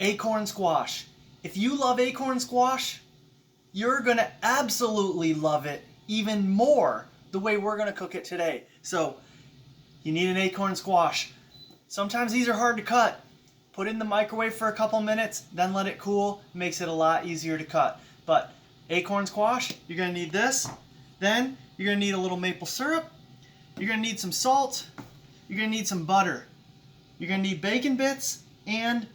Acorn squash. If you love acorn squash, you're gonna absolutely love it even more the way we're gonna cook it today. So you need an acorn squash. Sometimes these are hard to cut. Put it in the microwave for a couple minutes, then let it cool. Makes it a lot easier to cut. But acorn squash, you're gonna need this. Then you're gonna need a little maple syrup. You're gonna need some salt. You're gonna need some butter. You're gonna need bacon bits and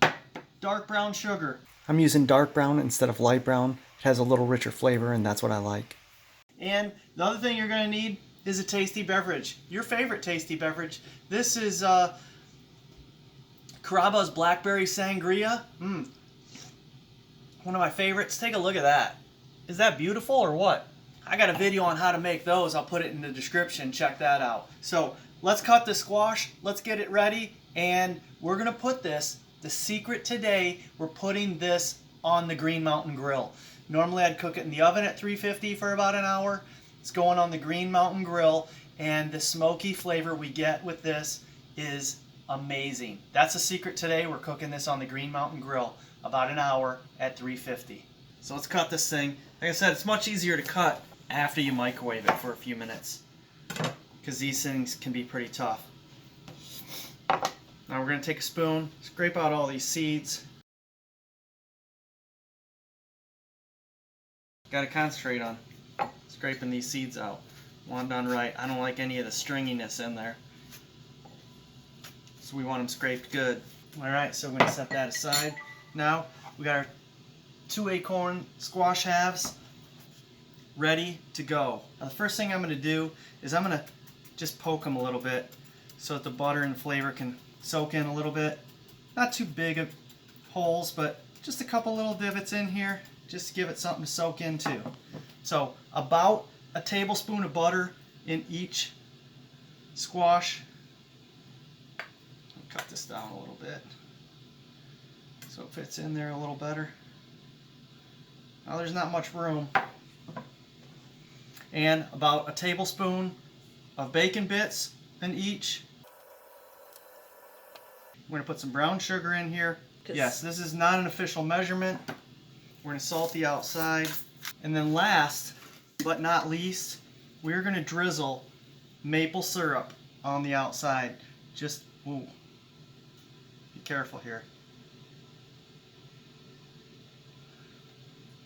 dark brown sugar. I'm using dark brown instead of light brown. It has a little richer flavor and that's what I like. And the other thing you're gonna need is a tasty beverage. Your favorite tasty beverage. This is Caraba's Blackberry Sangria. One of my favorites. Take a look at that. Is that beautiful or what? I got a video on how to make those. I'll put it in the description. Check that out. So let's cut the squash. Let's get it ready. And we're going to put this, the secret today, we're putting this on the Green Mountain Grill. Normally I'd cook it in the oven at 350 for about an hour. It's going on the Green Mountain Grill. And the smoky flavor we get with this is amazing. That's the secret today. We're cooking this on the Green Mountain Grill about an hour at 350. So let's cut this thing. Like I said, it's much easier to cut after you microwave it for a few minutes because these things can be pretty tough. Now we're going to take a spoon, scrape out all these seeds. Got to concentrate on scraping these seeds out. Want done right. I don't like any of the stringiness in there. So we want them scraped good. Alright, so we're going to set that aside. Now we got our 2 acorn squash halves ready to go. Now the first thing I'm going to do is I'm going to just poke them a little bit so that the butter and flavor can soak in a little bit. Not too big of holes, but just a couple little divots in here just to give it something to soak into. So about a tablespoon of butter in each squash. I'll cut this down a little bit so it fits in there a little better. Now there's not much room. And about a tablespoon of bacon bits in each. We're going to put some brown sugar in here. Yes, this is not an official measurement. We're going to salt the outside. And then last but not least, we're going to drizzle maple syrup on the outside. Just, ooh, be careful here.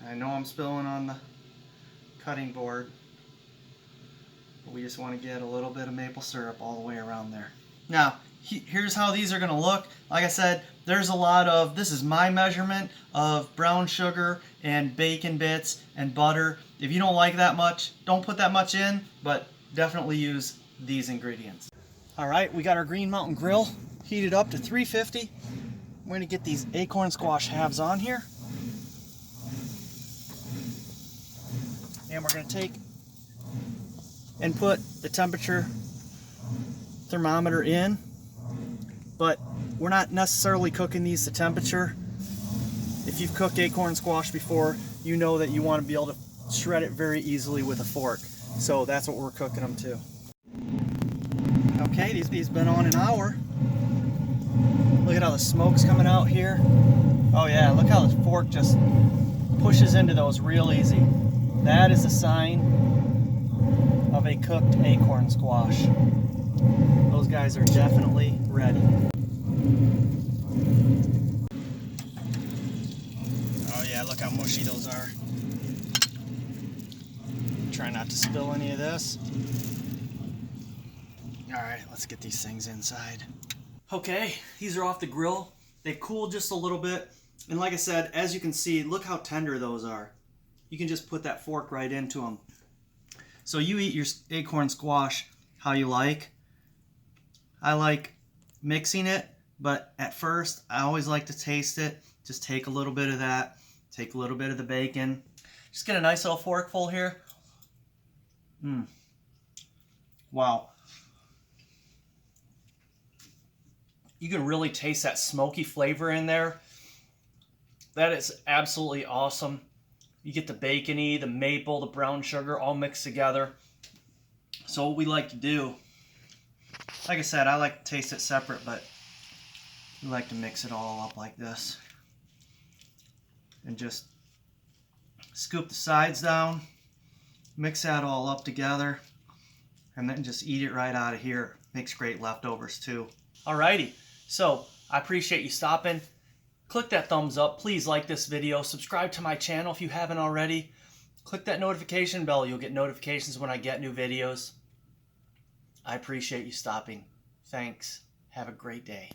I know I'm spilling on the cutting board, but we just want to get a little bit of maple syrup all the way around there. Now, here's how these are going to look. Like I said, there's a lot of, this is my measurement of brown sugar and bacon bits and butter. If you don't like that much, don't put that much in, but definitely use these ingredients. All right, we got our Green Mountain Grill heated up to 350. We're going to get these acorn squash halves on here. And we're going to take and put the temperature thermometer in, but we're not necessarily cooking these to temperature. If you've cooked acorn squash before, you know that you want to be able to shred it very easily with a fork. So that's what we're cooking them to. Okay, these been on an hour. Look at how the smoke's coming out here. Oh yeah, look how the fork just pushes into those real easy. That is a sign of a cooked acorn squash. Those guys are definitely ready. Oh yeah, look how mushy those are. Try not to spill any of this. Alright, let's get these things inside. Okay, these are off the grill. They've cooled just a little bit. And like I said, as you can see, look how tender those are. You can just put that fork right into them. So you eat your acorn squash how you like. I like mixing it, but at first I always like to taste it. Just take a little bit of that, take a little bit of the bacon. Just get a nice little forkful here. Wow. You can really taste that smoky flavor in there. That is absolutely awesome. You get the bacony, the maple, the brown sugar all mixed together. So what we like to do, like I said, I like to taste it separate, but we like to mix it all up like this. and just scoop the sides down, mix that all up together, and then just eat it right out of here. Makes great leftovers too. Alrighty, so I appreciate you stopping. Click that thumbs up. Please like this video. Subscribe to my channel if you haven't already. Click that notification bell. You'll get notifications when I get new videos. I appreciate you stopping. Thanks. Have a great day.